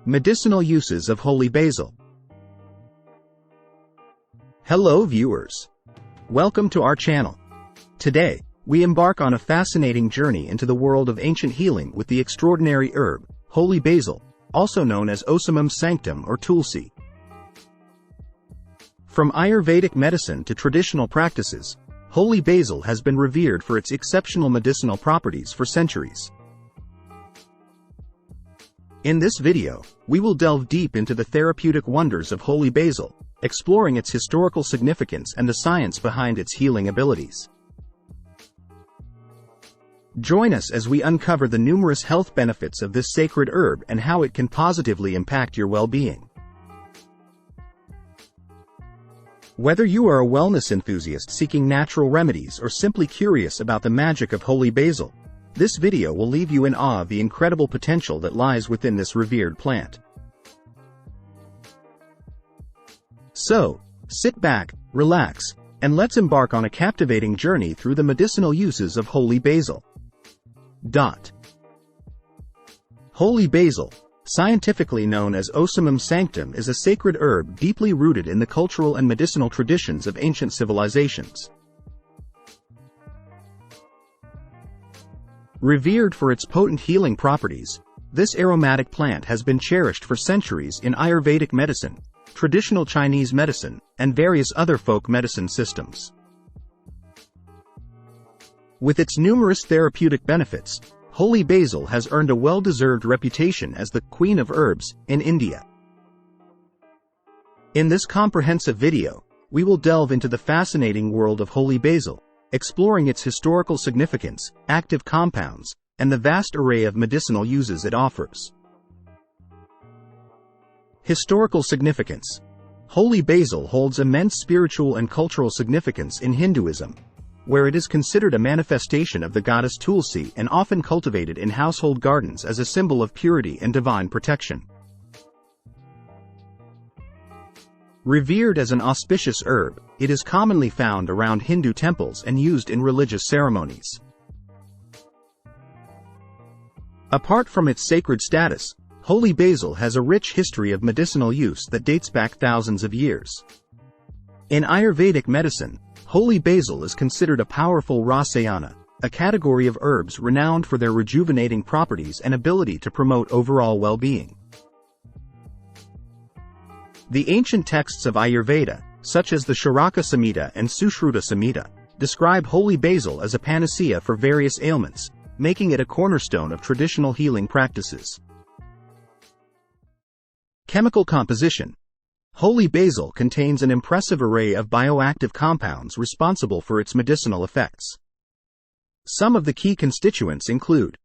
Medicinal uses of holy basil. Hello viewers. Welcome to our channel. Today, we embark on a fascinating journey into the world of ancient healing with the extraordinary herb, holy basil, also known as Ocimum sanctum or Tulsi. From Ayurvedic medicine to traditional practices, holy basil has been revered for its exceptional medicinal properties for centuries. In this video, we will delve deep into the therapeutic wonders of holy basil, exploring its historical significance and the science behind its healing abilities. Join us as we uncover the numerous health benefits of this sacred herb and how it can positively impact your well-being. Whether you are a wellness enthusiast seeking natural remedies or simply curious about the magic of holy basil, this video will leave you in awe of the incredible potential that lies within this revered plant. So, sit back, relax, and let's embark on a captivating journey through the medicinal uses of holy basil. Holy basil, scientifically known as Ocimum sanctum, is a sacred herb deeply rooted in the cultural and medicinal traditions of ancient civilizations. Revered for its potent healing properties, this aromatic plant has been cherished for centuries in Ayurvedic medicine, traditional Chinese medicine, and various other folk medicine systems. With its numerous therapeutic benefits, holy basil has earned a well-deserved reputation as the Queen of Herbs in India. In this comprehensive video, we will delve into the fascinating world of holy basil, exploring its historical significance, active compounds, and the vast array of medicinal uses it offers. Historical significance. Holy basil holds immense spiritual and cultural significance in Hinduism, where it is considered a manifestation of the goddess Tulsi and often cultivated in household gardens as a symbol of purity and divine protection. Revered as an auspicious herb, it is commonly found around Hindu temples and used in religious ceremonies. Apart from its sacred status, holy basil has a rich history of medicinal use that dates back thousands of years. In Ayurvedic medicine, holy basil is considered a powerful rasayana, a category of herbs renowned for their rejuvenating properties and ability to promote overall well-being. The ancient texts of Ayurveda, such as the Charaka Samhita and Sushruta Samhita, describe holy basil as a panacea for various ailments, making it a cornerstone of traditional healing practices. Chemical composition. Holy basil contains an impressive array of bioactive compounds responsible for its medicinal effects. Some of the key constituents include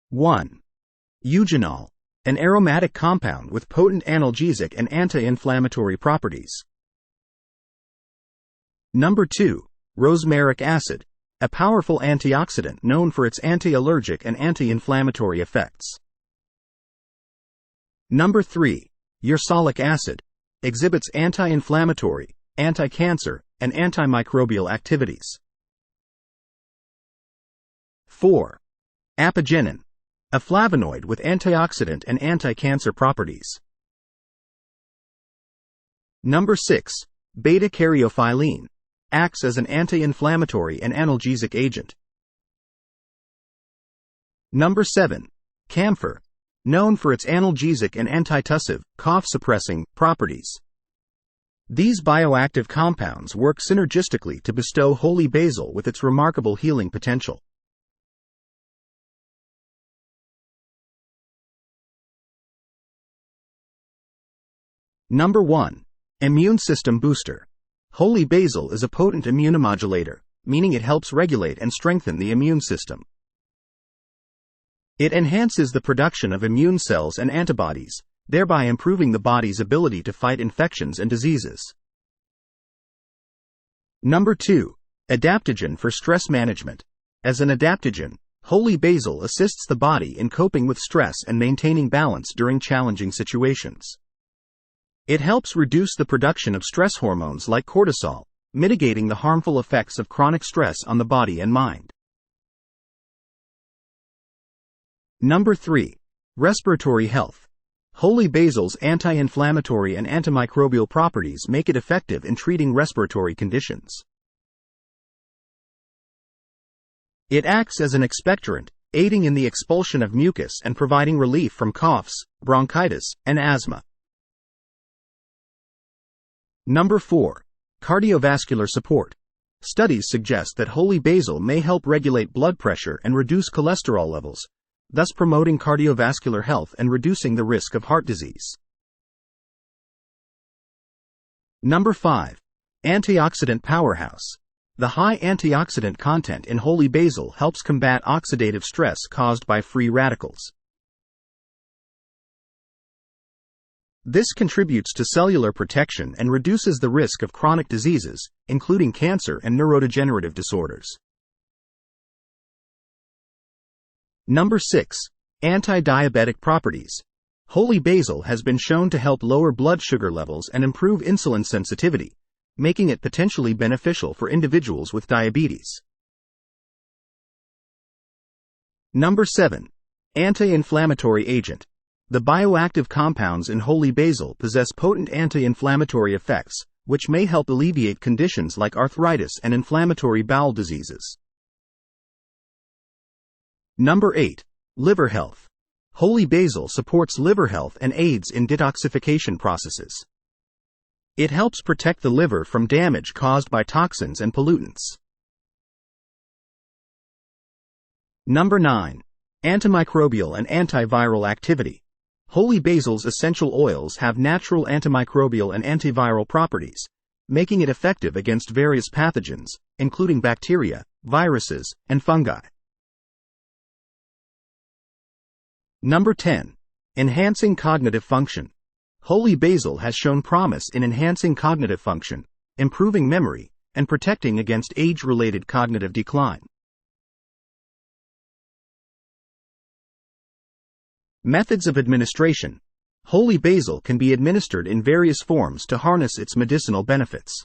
1. Eugenol, an aromatic compound with potent analgesic and anti-inflammatory properties. 2. Rosmaric acid, a powerful antioxidant known for its anti-allergic and anti-inflammatory effects. 3. Ursolic acid, exhibits anti-inflammatory, anti-cancer, and antimicrobial activities. 4. Apigenin, a flavonoid with antioxidant and anti-cancer properties. 6. Beta-caryophyllene, acts as an anti-inflammatory and analgesic agent. 7. Camphor, known for its analgesic and antitussive, cough-suppressing properties. These bioactive compounds work synergistically to bestow holy basil with its remarkable healing potential. Number 1. Immune system booster. Holy basil is a potent immunomodulator, meaning it helps regulate and strengthen the immune system. It enhances the production of immune cells and antibodies, thereby improving the body's ability to fight infections and diseases. Number 2. Adaptogen for stress management. As an adaptogen, holy basil assists the body in coping with stress and maintaining balance during challenging situations. It helps reduce the production of stress hormones like cortisol, mitigating the harmful effects of chronic stress on the body and mind. Number 3. Respiratory health. Holy basil's anti-inflammatory and antimicrobial properties make it effective in treating respiratory conditions. It acts as an expectorant, aiding in the expulsion of mucus and providing relief from coughs, bronchitis, and asthma. Number 4. Cardiovascular support. Studies suggest that holy basil may help regulate blood pressure and reduce cholesterol levels, thus promoting cardiovascular health and reducing the risk of heart disease. Number 5. Antioxidant powerhouse. The high antioxidant content in holy basil helps combat oxidative stress caused by free radicals. This contributes to cellular protection and reduces the risk of chronic diseases, including cancer and neurodegenerative disorders. Number 6. Anti-diabetic properties. Holy basil has been shown to help lower blood sugar levels and improve insulin sensitivity, making it potentially beneficial for individuals with diabetes. Number 7. Anti-inflammatory agent. The bioactive compounds in holy basil possess potent anti-inflammatory effects, which may help alleviate conditions like arthritis and inflammatory bowel diseases. Number 8. Liver health. Holy basil supports liver health and aids in detoxification processes. It helps protect the liver from damage caused by toxins and pollutants. Number 9. Antimicrobial and antiviral activity. Holy basil's essential oils have natural antimicrobial and antiviral properties, making it effective against various pathogens, including bacteria, viruses, and fungi. Number 10. Enhancing cognitive function. Holy basil has shown promise in enhancing cognitive function, improving memory, and protecting against age-related cognitive decline. Methods of administration. Holy basil can be administered in various forms to harness its medicinal benefits.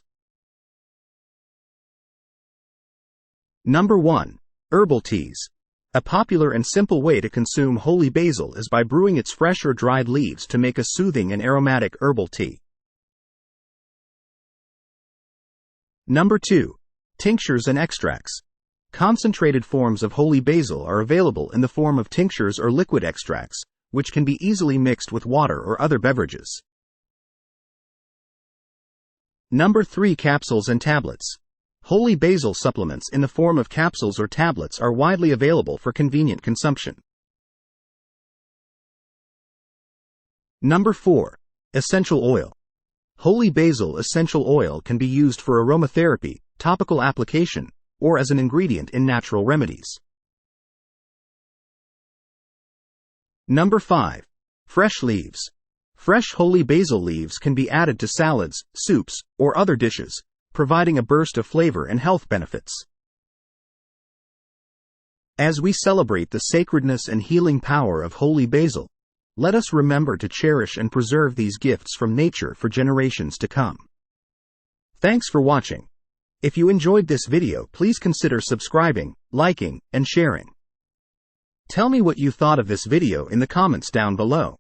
Number 1. Herbal teas. A popular and simple way to consume holy basil is by brewing its fresh or dried leaves to make a soothing and aromatic herbal tea. Number 2. Tinctures and extracts. Concentrated forms of holy basil are available in the form of tinctures or liquid extracts, which can be easily mixed with water or other beverages. Number 3. Capsules and tablets. Holy basil supplements in the form of capsules or tablets are widely available for convenient consumption. Number 4. Essential oil. Holy basil essential oil can be used for aromatherapy, topical application, or as an ingredient in natural remedies. Number 5. Fresh leaves. Fresh holy basil leaves can be added to salads, soups, or other dishes, providing a burst of flavor and health benefits. As we celebrate the sacredness and healing power of holy basil, let us remember to cherish and preserve these gifts from nature for generations to come. Thanks for watching. If you enjoyed this video, please consider subscribing, liking, and sharing. Tell me what you thought of this video in the comments down below.